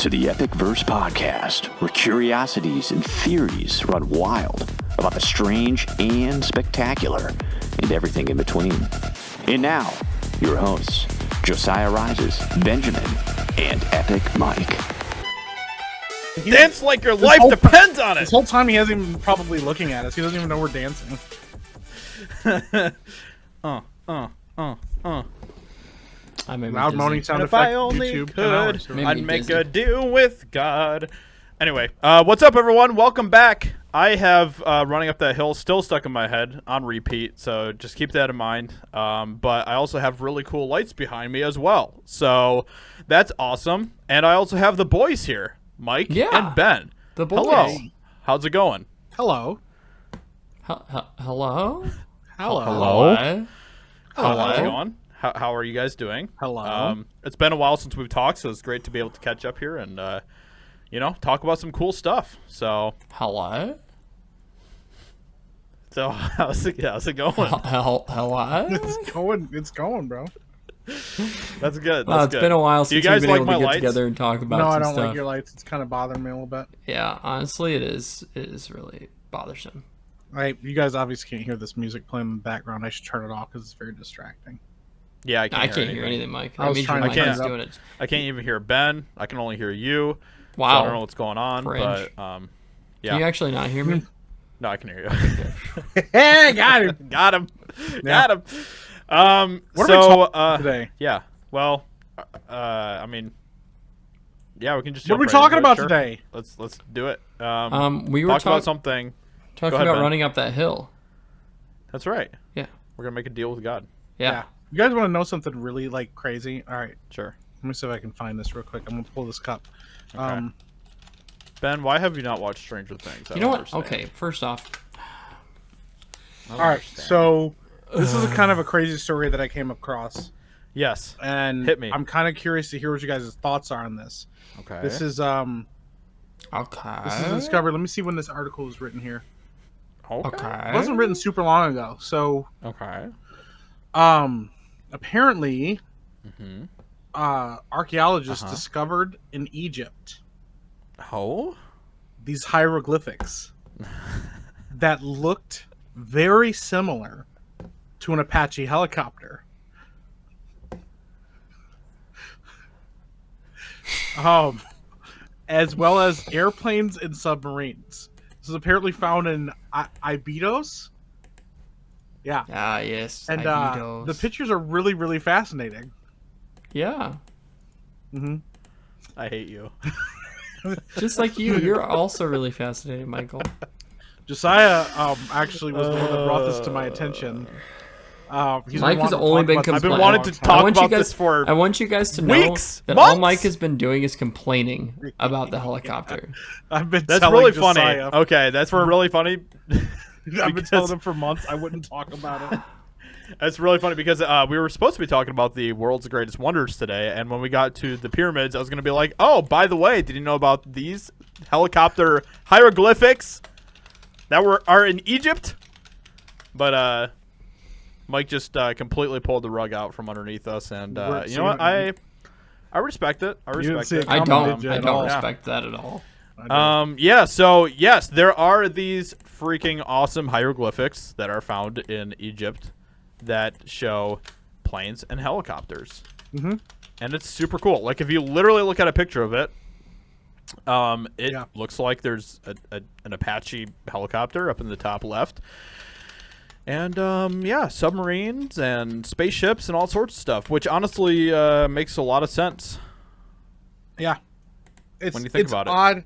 to the EpicVerse Podcast, where curiosities and theories run wild about the strange and spectacular and everything in between. And now, your hosts, JosiahRises, Benjamin, and Epic Mike. Dance like your life depends on it! This whole time he hasn't even probably looking at us. He doesn't even know we're dancing. I made Loud moaning sound If effect. I only YouTube, could, Maybe I'd make Disney. a deal with God. Anyway, what's up, everyone? Welcome back. I have Running Up That Hill still stuck in my head on repeat, so just keep that in mind. But I also have really cool lights behind me as well, so that's awesome. And I also have the boys here, Mike and Ben. The boys. Hello. How's it going? Hello. Hello? Hello. Hello? How's it going? How are you guys doing? Hello. It's been a while since we've talked, so it's great to be able to catch up here and, talk about some cool stuff. So Hello? how's it going? Hello? It's going, bro. That's good. Well, That's it's been a while Do you since guys we've been like able to my get lights? together and talk about No, I some don't stuff. like your lights. It's kind of bothering me a little bit. Yeah, honestly, it is really bothersome. You guys obviously can't hear this music playing in the background. I should turn it off because it's very distracting. Yeah, I can't hear anything, Mike. I That was means your trying mic to is turn it doing it. I can't even hear Ben. I can only hear you. Wow. So I don't know what's going on, Cringe. but yeah. Can you actually not hear me? No, I can hear you. Hey, got it. Got him. Yeah. Got him. What are we talking about today? Yeah. Well, yeah, we can just. What are we jump right talking into it, about sure. today? Let's do it. We were Talk about talking something. Go about ahead, Ben. running up that hill. That's right. Yeah. We're gonna make a deal with God. Yeah. You guys want to know something really crazy? All right. Sure. Let me see if I can find this real quick. I'm gonna pull this cup. Okay. Ben, why have you not watched Stranger Things? I You know don't what? understand. Okay, first off, All right. So this is a kind of a crazy story that I came across, Yes. and Hit me. I'm kind of curious to hear what you guys' thoughts are on this. Okay. This is okay. discovered. Let me see when this article was written here. Okay. It wasn't written super long ago. So Okay. apparently Mm-hmm. archaeologists discovered in Egypt Oh. these hieroglyphics that looked very similar to an Apache helicopter. As well as airplanes and submarines. This is apparently found in Ibidos. Yeah. Ah, yes. And Ibidos. the pictures are really, really fascinating. Yeah. Mm-hmm. I hate you. Just like you, you're also really fascinated, Michael. Josiah actually was the one that brought this to my attention. Mike has only been complaining. I've been wanting to talk about this for I want you guys to know weeks, that all months. Mike has been doing is complaining about the helicopter. I've been That's telling really Josiah, funny. Okay, that's really funny. I've been telling him for months I wouldn't talk about it. That's really funny because we were supposed to be talking about the world's greatest wonders today, and when we got to the pyramids, I was going to be like, "Oh, by the way, did you know about these helicopter hieroglyphics that are in Egypt?" But Mike just completely pulled the rug out from underneath us, and you know what? I respect it. I didn't respect see it. it I coming, don't. did you, I at don't all? respect that at all. Yeah, so yes, there are these freaking awesome hieroglyphics that are found in Egypt that show planes and helicopters. Mhm. And it's super cool. Like if you literally look at a picture of it, it looks like there's an Apache helicopter up in the top left. And submarines and spaceships and all sorts of stuff, which honestly makes a lot of sense. Yeah. It's, When you think about it. it's odd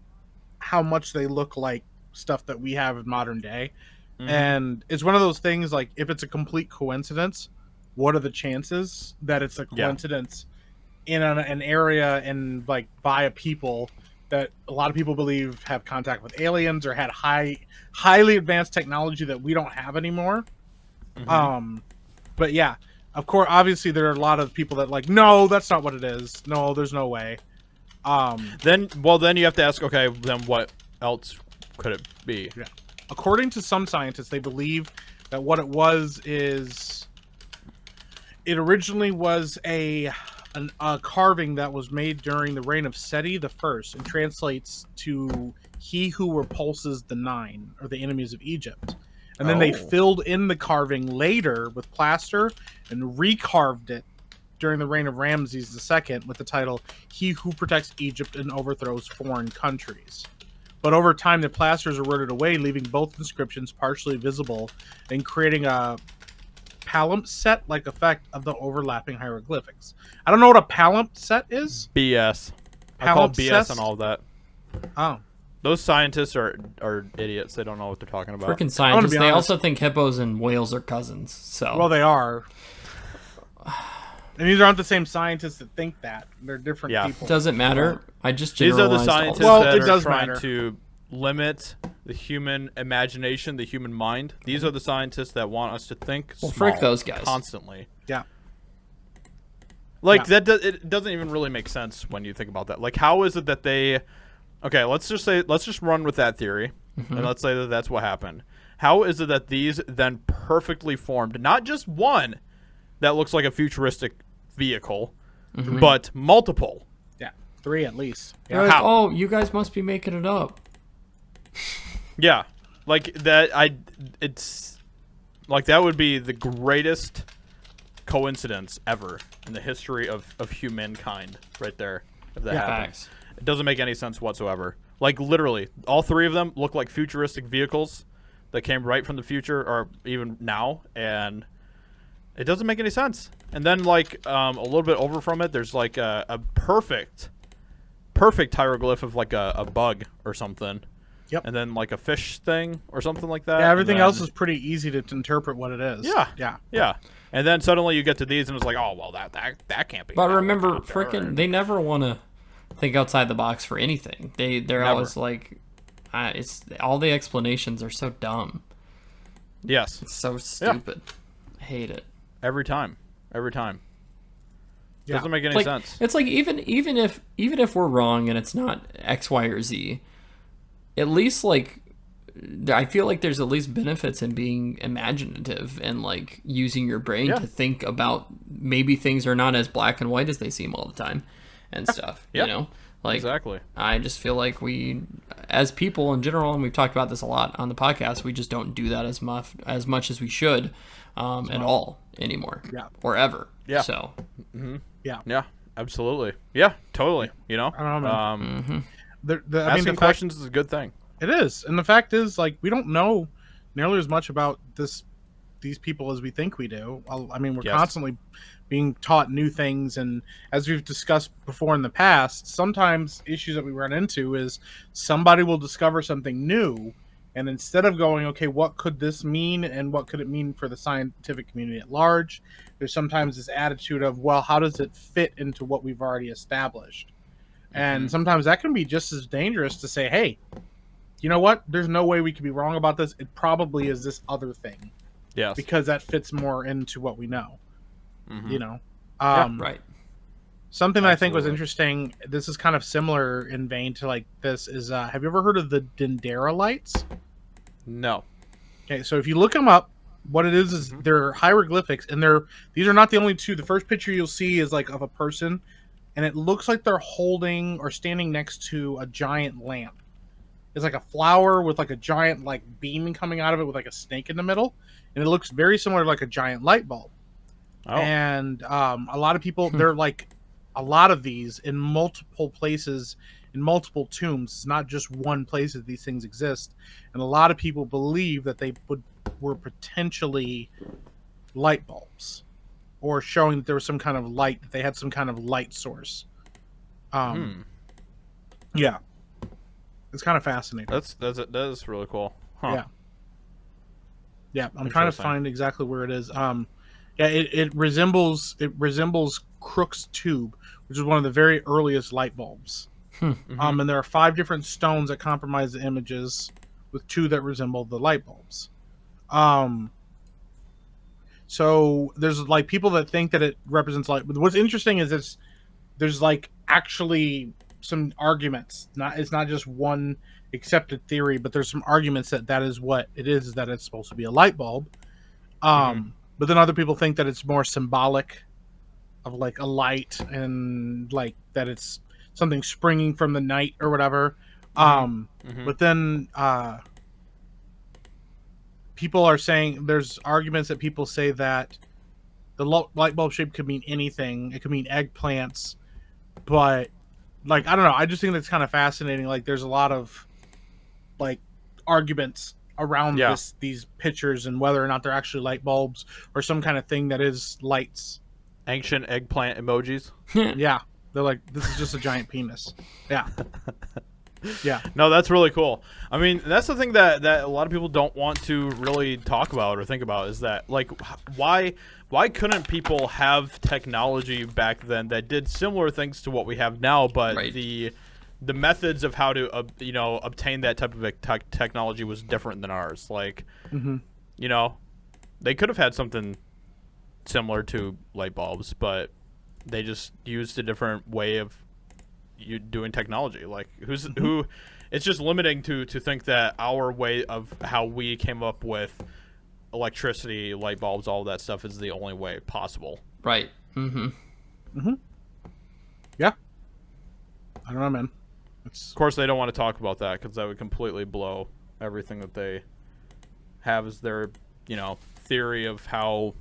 how much they look like stuff that we have in modern day. Mhm. And it's one of those things, like, if it's a complete coincidence, what are the chances that it's a coincidence in an area and, like, by a people that a lot of people believe have contact with aliens or had highly advanced technology that we don't have anymore. Mhm. But yeah, of course, obviously there are a lot of people that like, no, that's not what it is. No, there's no way. Then you have to ask, okay, then what else could it be? Yeah. According to some scientists, they believe that what it was is it originally was a a carving that was made during the reign of Seti the First and translates to "He who repulses the Nine," or the enemies of Egypt. And then they filled in the carving later with plaster and recarved it during the reign of Ramses II with the title "He who protects Egypt and overthrows foreign countries." But over time, the plasters eroded away, leaving both inscriptions partially visible and creating a palimpsest-like effect of the overlapping hieroglyphics. I don't know what a palimpsest is. BS. I call BS on all of that. Oh. Those scientists are idiots. They don't know what they're talking about. Freaking scientists. They also think hippos and whales are cousins. So. Well, they are. And these aren't the same scientists that think that. They're different people. Doesn't matter. I just These are the generalized scientists that are trying to limit the human imagination, the human mind. These are the scientists that want us to think small frick those guys. Constantly. Yeah. Like, it doesn't even really make sense when you think about that. Like, how is it that they... Okay, let's just run with that theory, and let's say that that's what happened. How is it that these then perfectly formed, not just one that looks like a futuristic vehicle, but multiple? Yeah, 3 at least. Yeah. Like, oh, you guys must be making it up. Yeah, like that. It's like that would be the greatest coincidence ever in the history of humankind, right there. If that happens. It doesn't make any sense whatsoever. Like, literally, all 3 of them look like futuristic vehicles that came right from the future, or even now, and it doesn't make any sense. And then, like, a little bit over from it, there's, like, a perfect hieroglyph of, like, a bug or something. Yep. And then, like, a fish thing or something like that. Yeah, everything else is pretty easy to interpret what it is. Yeah. And then suddenly you get to these, and it's like, oh, well, that can't be. But remember, they never want to think outside the box for anything. They're always like, it's all the explanations are so dumb. Yes, it's so stupid. I hate it every time. Doesn't make any sense. It's like even if we're wrong and it's not X, Y, or Z, at least like I feel like there's at least benefits in being imaginative and like using your brain to think about maybe things are not as black and white as they seem all the time. And stuff, you know, like exactly. I just feel like we, as people in general, and we've talked about this a lot on the podcast, we just don't do that as much as we should, at all anymore, or ever. Yeah. So. Yeah. Absolutely. Yeah. Totally. You know. I don't know, man. Asking questions is a good thing. It is, and the fact is, like, we don't know nearly as much about these people as we think we do. I mean, we're constantly being taught new things, and as we've discussed before in the past, sometimes issues that we run into is somebody will discover something new, and instead of going, okay, what could this mean and what could it mean for the scientific community at large, there's sometimes this attitude of, well, how does it fit into what we've already established? And sometimes that can be just as dangerous to say, hey, you know what, there's no way we could be wrong about this, it probably is this other thing. Yes. Because that fits more into what we know. You know, right. Something that I think was interesting. This is kind of similar in vein to like this. Is have you ever heard of the Dendera lights? No. Okay, so if you look them up, what it is they're hieroglyphics, and these are not the only 2. The first picture you'll see is like of a person, and it looks like they're holding or standing next to a giant lamp. It's like a flower with like a giant like beam coming out of it with like a snake in the middle, and it looks very similar to like a giant light bulb. And a lot of people, they're like a lot of these in multiple places, in multiple tombs. It's not just one place that these things exist. And a lot of people believe that they were potentially light bulbs, or showing that there was some kind of light, that they had some kind of light source. Yeah. It's kind of fascinating. That is really cool. Huh. Yeah. I'm trying to find exactly where it is. Yeah, it resembles Crookes tube, which is one of the very earliest light bulbs. And there are 5 different stones that compromise the images, with 2 that resemble the light bulbs. So there's like people that think that it represents light. But what's interesting is there's like actually some arguments. It's not just one accepted theory, but there's some arguments that is what it is that it's supposed to be a light bulb. But then other people think that it's more symbolic like a light and like that it's something springing from the night or whatever. But then people are saying there's arguments that people say that the light bulb shape could mean anything. It could mean eggplants, but like I don't know. I just think that's kind of fascinating. Like there's a lot of like arguments around these pictures and whether or not they're actually light bulbs or some kind of thing that is lights. Ancient eggplant emojis. Yeah, they're like, this is just a giant penis. Yeah. Yeah. No, that's really cool. I mean, that's the thing that a lot of people don't want to really talk about or think about is that, like, why couldn't people have technology back then that did similar things to what we have now, but the methods of how to obtain that type of technology was different than ours. Like, you know, they could have had something similar to light bulbs, but they just used a different way of doing technology. Like, who? It's just limiting to think that our way of how we came up with electricity, light bulbs, all that stuff is the only way possible. Right. Yeah. I don't know, man. Of course, they don't want to talk about that because that would completely blow everything that they have as their, theory of how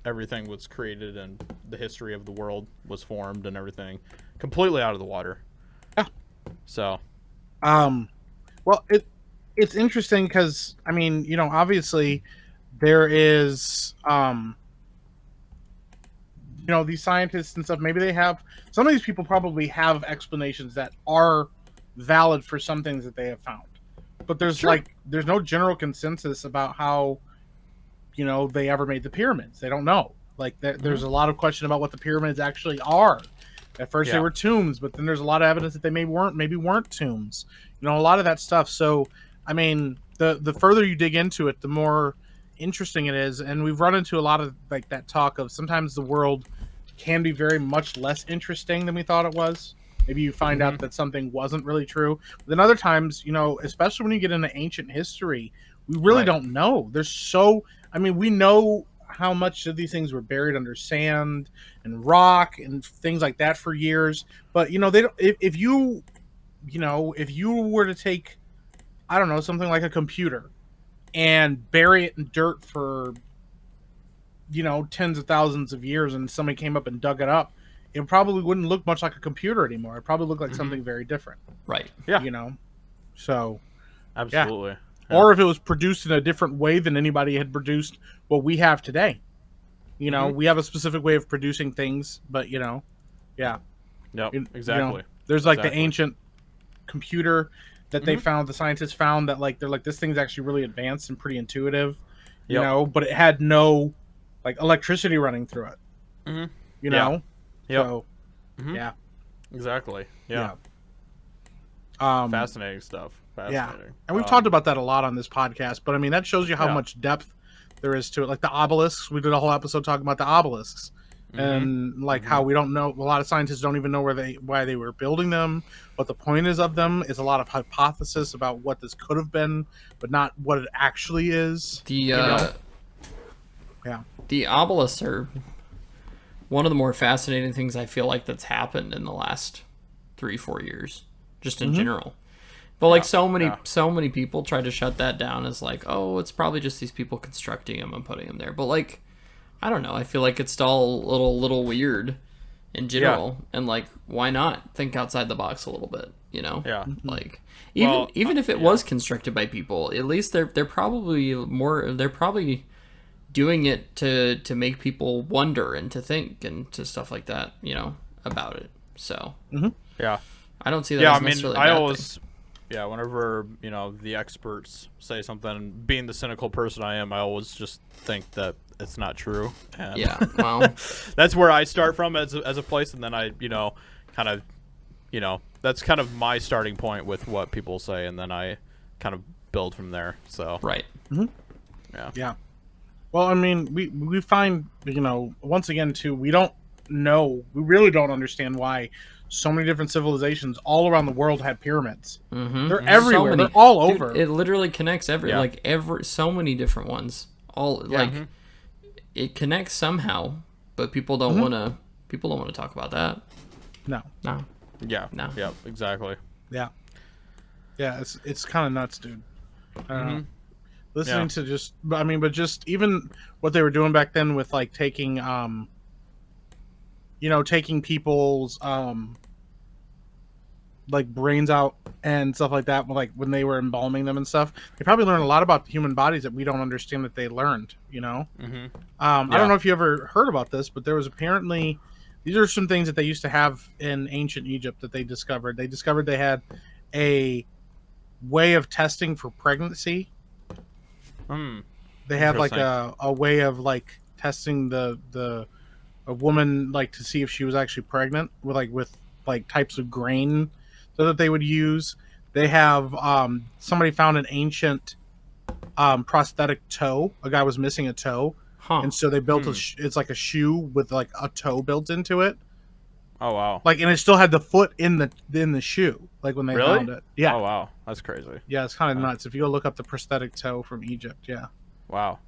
everything was created and the history of the world was formed and everything completely out of the water. Yeah. So, well, it's interesting because I mean, obviously there is, these scientists and stuff. Maybe they have some of these people probably have explanations that are valid for some things that they have found, but there's there's no general consensus about how they ever made the pyramids. They don't know. Like there's a lot of question about what the pyramids actually are. At first they were tombs, but then there's a lot of evidence that they maybe weren't tombs. A lot of that stuff. So I mean, the further you dig into it, the more interesting it is. And we've run into a lot of like that talk of sometimes the world can be very much less interesting than we thought it was. Maybe you find out that something wasn't really true. But then other times, especially when you get into ancient history, we really don't know. We know how much of these things were buried under sand and rock and things like that for years. But, they don't, if you were to take, I don't know, something like a computer and bury it in dirt for, tens of thousands of years and somebody came up and dug it up, it probably wouldn't look much like a computer anymore. It probably looked like something very different. Right. Yeah. So. Absolutely. Yeah. Or if it was produced in a different way than anybody had produced what we have today. We have a specific way of producing things, but, yeah. Yep, exactly. There's like the ancient computer that they found, the scientists found that like, they're like, this thing's actually really advanced and pretty intuitive, but it had no like electricity running through it, you know? Yep. So, yeah. Exactly. Yeah. Fascinating stuff. Yeah, and we've talked about that a lot on this podcast, but I mean that shows you how much depth there is to it. Like the obelisks, we did a whole episode talking about the obelisks, and like how we don't know. A lot of scientists don't even know why they were building them. What the point is of them is a lot of hypothesis about what this could have been, but not what it actually is. The obelisks are one of the more fascinating things I feel like that's happened in the last 3-4 years, just in general. But like so many people try to shut that down as like, oh, it's probably just these people constructing them and putting them there. But like, I don't know. I feel like it's still a little weird in general. Yeah. And like, why not think outside the box a little bit? Yeah. Like even if it was constructed by people, at least they're probably doing it to make people wonder and to think and to stuff like that. About it. So yeah, I don't see that. As necessarily a bad thing. Yeah, whenever, the experts say something, being the cynical person I am, I always just think that it's not true. And yeah, well. That's where I start from as a place, and then I, kind of, that's kind of my starting point with what people say, and then I kind of build from there, so. Right. Yeah. Yeah. Well, I mean, we find, once again, too, we really don't understand why so many different civilizations all around the world had pyramids. They're everywhere. They're all over. Dude, it literally connects so many different ones. It connects somehow, but people don't want to People don't want to talk about that. No. No. Yeah. No. Yeah. Exactly. Yeah. Yeah. It's kind of nuts, dude. I don't know. Listening to but just even what they were doing back then with like taking, taking people's, like brains out and stuff like that, like when they were embalming them and stuff, they probably learned a lot about the human bodies that we don't understand that they learned, I don't know if you ever heard about this, but there was apparently, these are some things that they used to have in ancient Egypt that they discovered. They discovered they had a way of testing for pregnancy. They have like a way of like testing a woman, like to see if she was actually pregnant with types of grain that they would use. They have somebody found an ancient prosthetic toe. A guy was missing a toe, and so they built it's like a shoe with like a toe built into it. Oh wow! Like, and it still had the foot in the shoe. Like when they found it. Yeah. Oh wow, that's crazy. Yeah, it's kind of nuts. If you go look up the prosthetic toe from Egypt, yeah. Wow.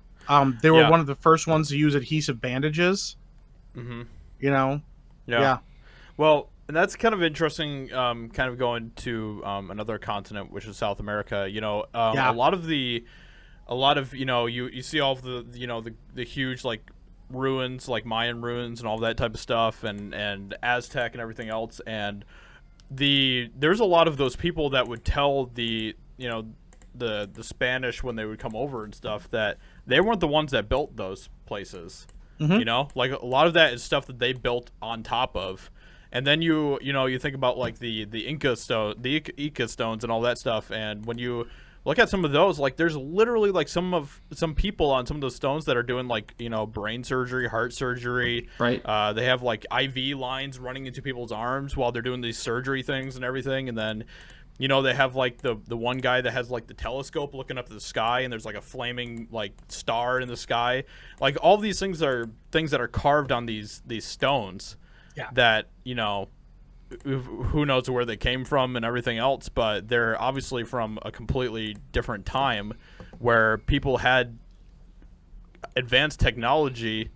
They were one of the first ones to use adhesive bandages. Yeah. Well, and that's kind of interesting, kind of going to another continent, which is South America. A lot of you see all of the huge like ruins, like Mayan ruins and all that type of stuff, and Aztec and everything else, and there's a lot of those people that would tell the Spanish when they would come over and stuff that they weren't the ones that built those places. Like a lot of that is stuff that they built on top of. And then you think about like the Inca stones and all that stuff, and when you look at some of those, like there's literally like some people on some of those stones that are doing like brain surgery, heart surgery. Right. They have like IV lines running into people's arms while they're doing these surgery things and everything, and then they have like the one guy that has like the telescope looking up to the sky, and there's like a flaming like star in the sky. Like all these things are things that are carved on these stones. Yeah. That who knows where they came from and everything else, but they're obviously from a completely different time where people had advanced technology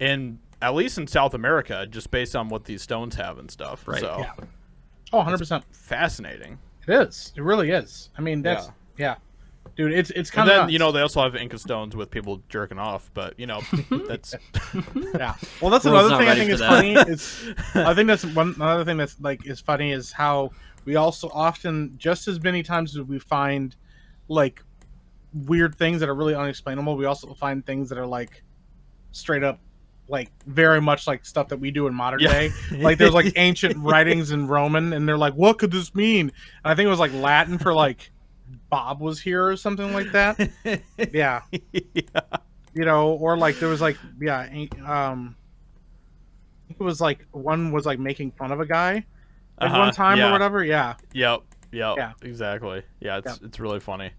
at least in South America, just based on what these stones have and stuff. Right. So, yeah. Oh, 100%. Fascinating. It is. It really is. I mean, that's dude. It's kind of. And then they also have Inca stones with people jerking off, but that's yeah. Well, that's another thing I think is funny. I think that's another thing that's like is funny is how we also often, just as many times as we find like weird things that are really unexplainable, we also find things that are like straight up like very much like stuff that we do in modern day. Like there's like ancient writings in Roman, and they're like, what could this mean? And I think it was like Latin for like Bob was here or something like that. Yeah. Or like there was like it was like one was like making fun of a guy like one time or whatever. Yeah. Yep. Exactly. Yeah, it's really funny.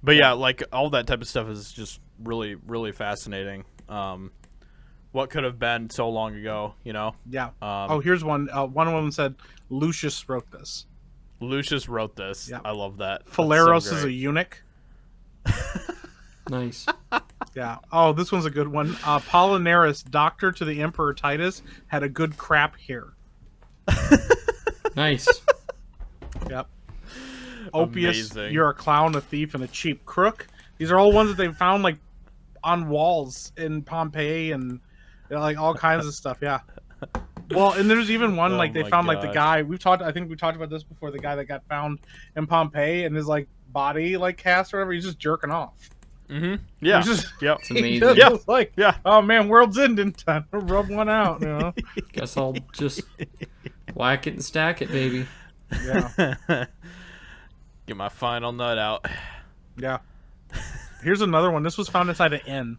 But yeah, like all that type of stuff is just really, really fascinating. What could have been so long ago, Yeah. Here's one. One of them said Lucius wrote this. Yeah. I love that. Phileros is a eunuch. Nice. Yeah. Oh, this one's a good one. Apollinaris, doctor to the Emperor Titus, had a good crap here. Nice. Yep. Opius, Amazing. You're a clown, a thief, and a cheap crook. These are all ones that they found like on walls in Pompeii and like all kinds of stuff. Yeah. Well, and there's even one like they found like the guy I think we talked about this before, the guy that got found in Pompeii and his like body like cast or whatever, he's just jerking off. Mm-hmm. Yeah. It's amazing. Just like, oh man, world's ending, time to rub one out, Guess I'll just whack it and stack it, baby. Yeah. Get my final nut out. Yeah. Here's another one. This was found inside an inn.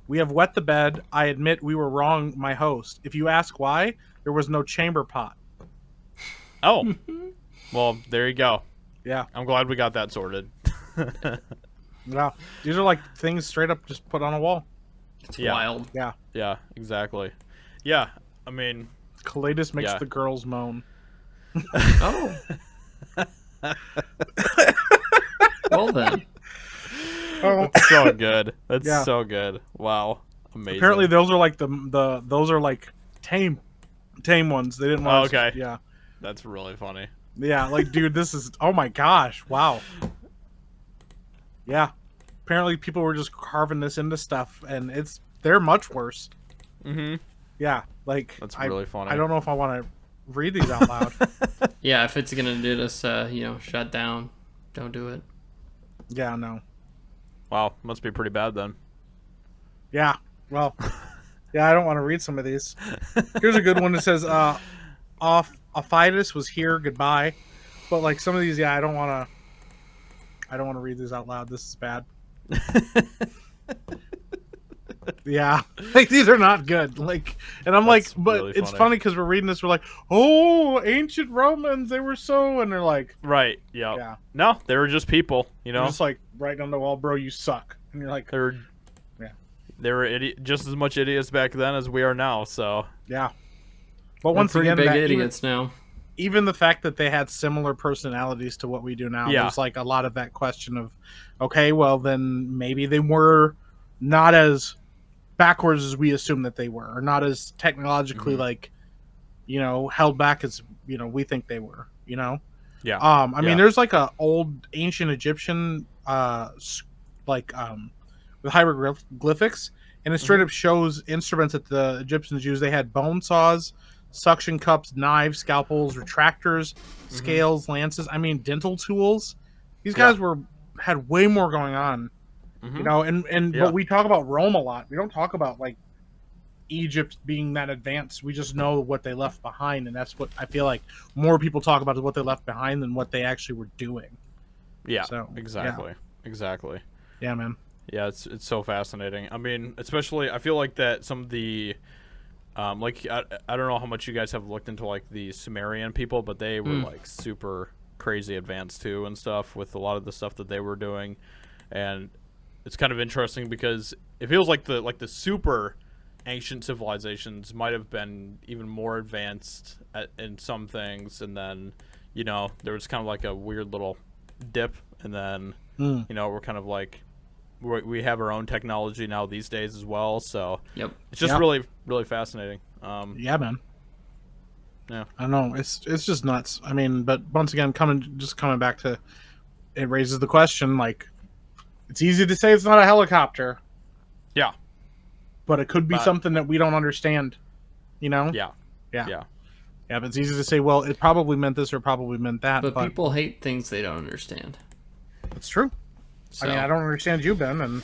We have wet the bed. I admit we were wrong, my host. If you ask why, there was no chamber pot. Oh. Well, there you go. Yeah. I'm glad we got that sorted. Yeah. These are like things straight up just put on a wall. It's wild. Yeah. Yeah, exactly. Yeah. I mean, Collatus makes the girls moan. Oh. Well then. Oh. That's so good. That's so good. Wow. Amazing. Apparently those are like those are like tame. Tame ones. They didn't want. Okay. Yeah. That's really funny. Yeah. Like, dude, this is. Oh my gosh! Wow. Yeah. Apparently, people were just carving this into stuff, and they're much worse. Mm-hmm. Yeah. Like, That's really funny. I don't know if I want to read these out loud. Yeah, if it's gonna get us, shut down, don't do it. Yeah. No. Wow, must be pretty bad then. Yeah. Well. Yeah, I don't want to read some of these. Here's a good one that says, Ophitis was here, goodbye. But like some of these, yeah, I don't want to read these out loud. This is bad. Yeah. Like these are not good. Like, and I'm That's like, but really it's funny. funny because we're reading this, we're like, oh, ancient Romans, they were so, and they're like, Right, yeah. yeah. No, they were just people, you They're know? just like right on the wall, bro, you suck. And you're like, They were just as much idiots back then as we are now, so... yeah. But We're once pretty again, big that idiots now. even the fact that they had similar personalities to what we do now, Yeah. there's like a lot of that question of, okay, well then maybe they were not as backwards as we assume that they were, or not as technologically like, held back as we think they were. Yeah. I mean, there's like a old ancient Egyptian with hieroglyphics, and it straight up shows instruments that the Egyptians used. They had bone saws, suction cups, knives, scalpels, retractors, scales, lances. I mean, dental tools. These guys had way more going on, But we talk about Rome a lot. We don't talk about like Egypt being that advanced. We just know what they left behind, and that's what I feel like more people talk about is what they left behind than what they actually were doing. Yeah, So, exactly. Exactly. Yeah, man. Yeah, it's so fascinating. I mean, especially I feel like that some of the I don't know how much you guys have looked into like the Sumerian people, but they were like super crazy advanced too and stuff with a lot of the stuff that they were doing. And it's kind of interesting because it feels like the super ancient civilizations might have been even more advanced in some things, and then there was kind of like a weird little dip, and then we're kind of like we have our own technology now these days as well, so Yep. it's just really, really fascinating. Yeah, man. Yeah. I don't know. It's just nuts. I mean, but once again, coming back to it raises the question, like, it's easy to say it's not a helicopter, Yeah. but it could be something that we don't understand, Yeah. Yeah. Yeah. Yeah, but it's easy to say, well, it probably meant this or probably meant that. But But people hate things they don't understand. it's true. So, I mean, I don't understand you, Ben, and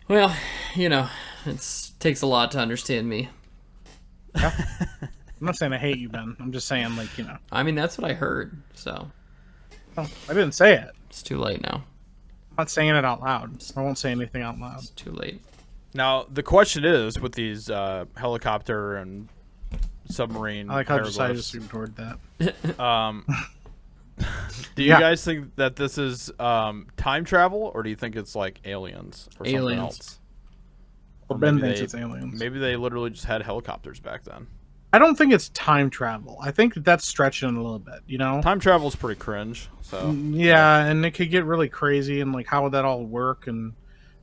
well, it takes a lot to understand me. I'm not saying I hate you, Ben. I'm just saying, like, I mean, that's what I heard. So I didn't say it. it's too late now. I'm not saying it out loud. I won't say anything out loud. It's too late. Now the question is with these helicopter and submarine I like how Josiah hieroglyphs, just ignored that. do you guys think that this is time travel, or do you think it's like aliens or something Aliens. else? Well, Or Ben maybe thinks it's aliens. Maybe they literally just had helicopters back then. I don't think it's time travel. I think that's stretching it a little bit, Time travel is pretty cringe. So Yeah, and it could get really crazy, and like, how would that all work? And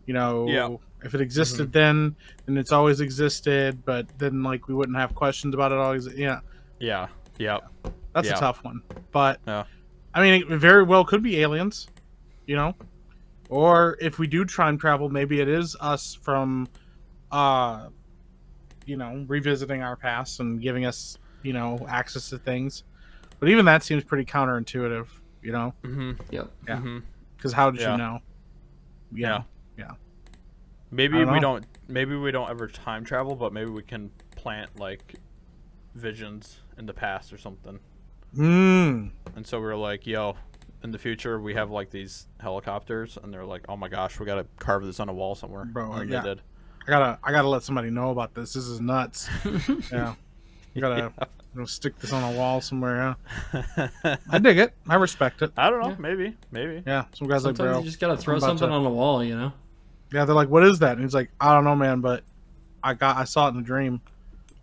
if it existed then it's always existed, but then like we wouldn't have questions about it always. Yeah, yeah, that's Yeah. a tough one. But yeah, I mean, it very well could be aliens, or if we do time travel, maybe it is us from, revisiting our past and giving us, access to things. But even that seems pretty counterintuitive, mm-hmm. Yep. Yeah. Mm-hmm. Because how did Yeah. you know? Yeah. Maybe I don't we know. don't. Maybe we don't ever time travel, but maybe we can plant like visions in the past or something. Mm. And so we're like, yo, in the future we have like these helicopters, and they're like, oh my gosh, we gotta carve this on a wall somewhere. Bro, and yeah. they did. I gotta let somebody know about this. This is nuts. Yeah. You gotta stick this on a wall somewhere. Yeah. I dig it. I respect it. I don't know. Yeah. Maybe. Yeah. Some guys like, Sometimes bro. you just gotta throw I'm about something to- on the wall, Yeah, they're like, what is that? And he's like, I don't know, man, but I saw it in a dream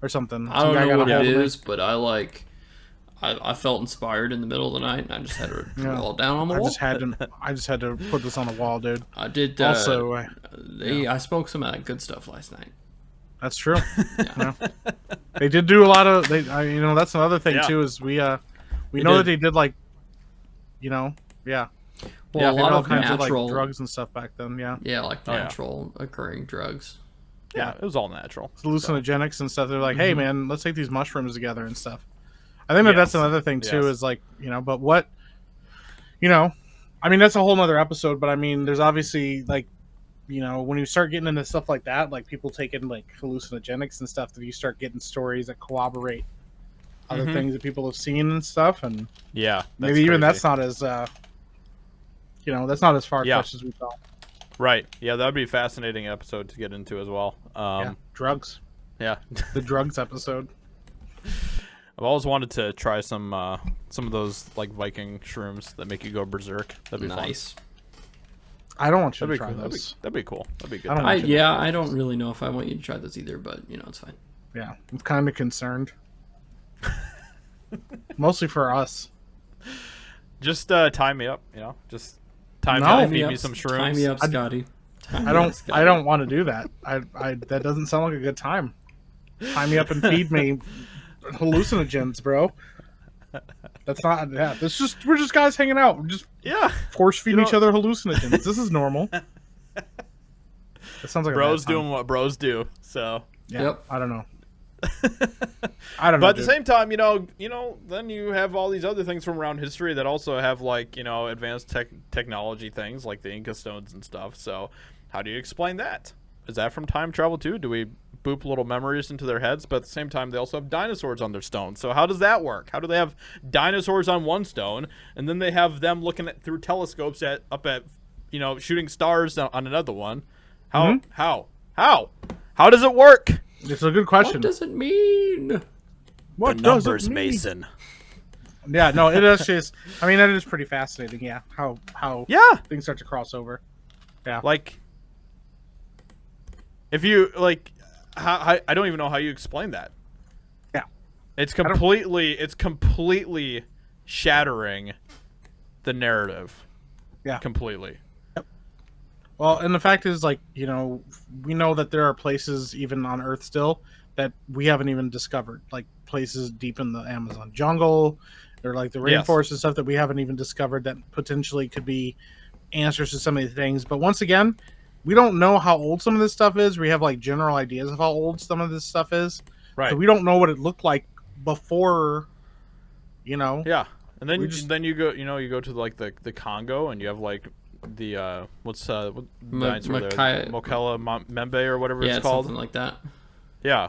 or something. I Some don't guy know got what a hold it of me. is, but I felt inspired in the middle of the night, and I just had to Yeah. draw it down on the I wall. just had to put this on the wall, dude. I did. Also, I smoked some of that good stuff last night. That's true. Yeah. They did do a lot of. That's another thing too. Is we know that they did like, Well, a lot of kinds natural of like drugs and stuff back then. Yeah. Yeah, like natural occurring drugs. Yeah, it was all natural. Hallucinogenics and stuff. They're like, hey man, let's take these mushrooms together and stuff. I think that's another thing too. Is like, but what, I mean, that's a whole nother episode. But I mean, there's obviously like, when you start getting into stuff like that, like people taking like hallucinogenics and stuff, that you start getting stories that corroborate other things that people have seen and stuff, and maybe even that's not as that's not as far-fetched as we thought. Right. Yeah, that would be a fascinating episode to get into as well. Drugs. Yeah. The drugs episode. I've always wanted to try some of those like Viking shrooms that make you go berserk. That'd be nice. fun. I don't want you to That'd try be cool. those. That'd be cool. That'd be good. I don't really know if I want you to try those either, but it's fine. Yeah, I'm kind of concerned. Mostly for us. Just tie me up, Just tie me up, feed me some shrooms. Tie me up, Scotty. I don't want to do that. I that doesn't sound like a good time. Tie me up and feed me hallucinogens, bro. That's not we're just guys hanging out. We're just force feeding each other hallucinogens. This is normal. That sounds like bros doing what bros do. So I don't know. I don't know. But at the same time, then you have all these other things from around history that also have like, advanced technology things like the Inca stones and stuff. So how do you explain that? Is that from time travel too? Do we boop little memories into their heads? But at the same time, they also have dinosaurs on their stones. So how does that work? How do they have dinosaurs on one stone, and then they have them looking through telescopes up at shooting stars on another one? How does it work? It's a good question. What does it mean? What the does numbers, it mean? Mason. Yeah, no, it is just. I mean, that is pretty fascinating. Yeah, how things start to cross over. Yeah, like if you like, I don't even know how you explain that. Yeah, it's completely shattering the narrative. Yeah, completely. Well, and the fact is, like, we know that there are places even on Earth still that we haven't even discovered, like places deep in the Amazon jungle or like the rainforest and stuff that we haven't even discovered that potentially could be answers to some of these things. But once again, we don't know how old some of this stuff is. We have like general ideas of how old some of this stuff is. Right. So we don't know what it looked like before, Yeah. And then you go, you go to like the Congo, and you have like the what dinosaur there? Mokele Membe or whatever it's called. Something like that. Yeah.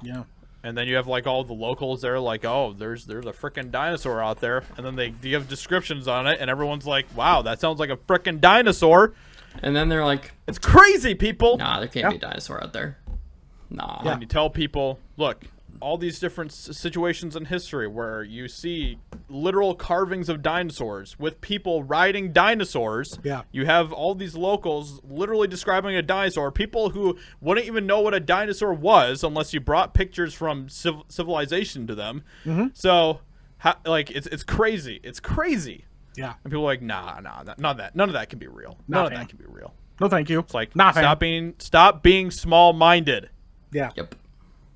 And then you have like all the locals there, like, oh, there's a freaking dinosaur out there, and then they give descriptions on it, and everyone's like, wow, that sounds like a freaking dinosaur. And then they're like, it's crazy, people. Nah, there can't be a dinosaur out there. Nah. And you tell people, look, all these different situations in history where you see literal carvings of dinosaurs with people riding dinosaurs. Yeah. You have all these locals literally describing a dinosaur, people who wouldn't even know what a dinosaur was unless you brought pictures from civilization to them. Mm-hmm. So, it's crazy. It's crazy. Yeah. And people are like, nah, none of that can be real. None of that can be real. No, thank you. It's like, stop being small-minded. Yeah. Yep.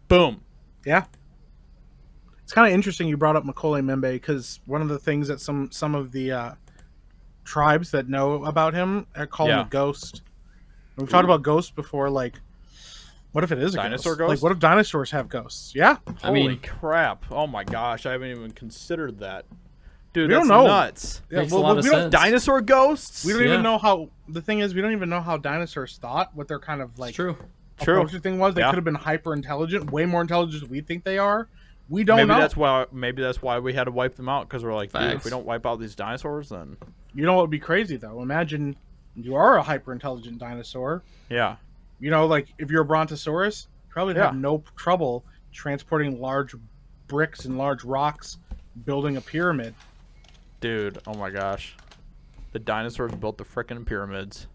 Boom. Yeah. It's kind of interesting you brought up Mokele Membe, because one of the things that some of the tribes that know about him call him a ghost. We've talked about ghosts before, like, what if it is a dinosaur ghost? Like, what if dinosaurs have ghosts? Yeah. Holy crap. Oh my gosh, I haven't even considered that. Dude, we that's don't know. Nuts. Yeah, Makes a lot of sense. Dinosaur ghosts? We don't even know how. The thing is, we don't even know how dinosaurs thought, what their kind of like It's true. approach thing was. They could have been hyper intelligent, way more intelligent than we think they are. We don't know. Maybe that's why we had to wipe them out, because we're like, dude, if Facts. we don't wipe out these dinosaurs, then You know what would be crazy though? Imagine you are a hyper intelligent dinosaur. yeah. Like if you're a brontosaurus, you probably have no trouble transporting large bricks and large rocks, building a pyramid. Dude, oh my gosh. The dinosaurs built the frickin' pyramids.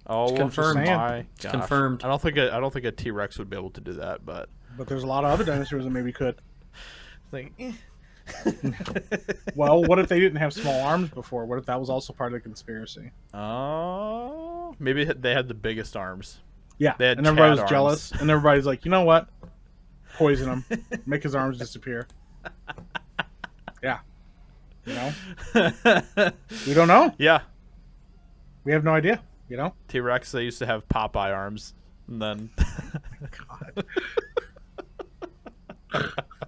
Oh, It's confirmed. my It's gosh. confirmed. I don't think a T-Rex would be able to do that, but there's a lot of other dinosaurs that maybe could. like, Well, what if they didn't have small arms before? What if that was also part of the conspiracy? oh, maybe they had the biggest arms. Yeah, They had and everybody was Chad jealous, and everybody's like, you know what? poison him, make his arms disappear. Yeah. You know? We don't know. Yeah. We have no idea, you know? T-Rex, they used to have Popeye arms. And then... God.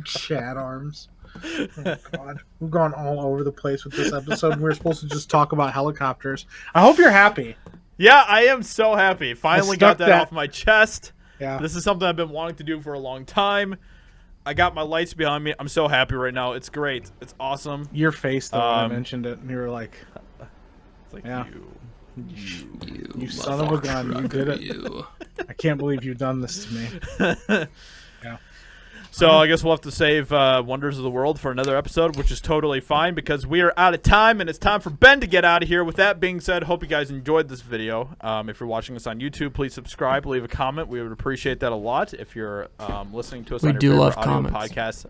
Chad arms. Oh, God. We've gone all over the place with this episode. We're supposed to just talk about helicopters. I hope you're happy. Yeah, I am so happy. Finally got that off my chest. Yeah. This is something I've been wanting to do for a long time. I got my lights behind me. I'm so happy right now. It's great. It's awesome. Your face, though, when I mentioned it, and you were like... It's like, yeah. You son of a gun. You did it. I can't believe you've done this to me. Yeah. So I guess we'll have to save Wonders of the World for another episode, which is totally fine because we are out of time and it's time for Ben to get out of here. With that being said, hope you guys enjoyed this video. If you're watching us on YouTube, please subscribe, leave a comment. We would appreciate that a lot. If you're listening to us on your favorite audio podcast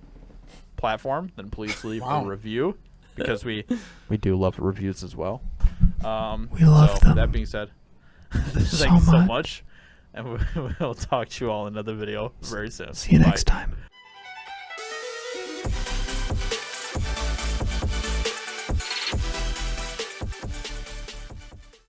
platform, then please leave a review because we do love reviews as well. We love them. With that being said, thank you so much. And we'll talk to you all in another video very soon. See you next time.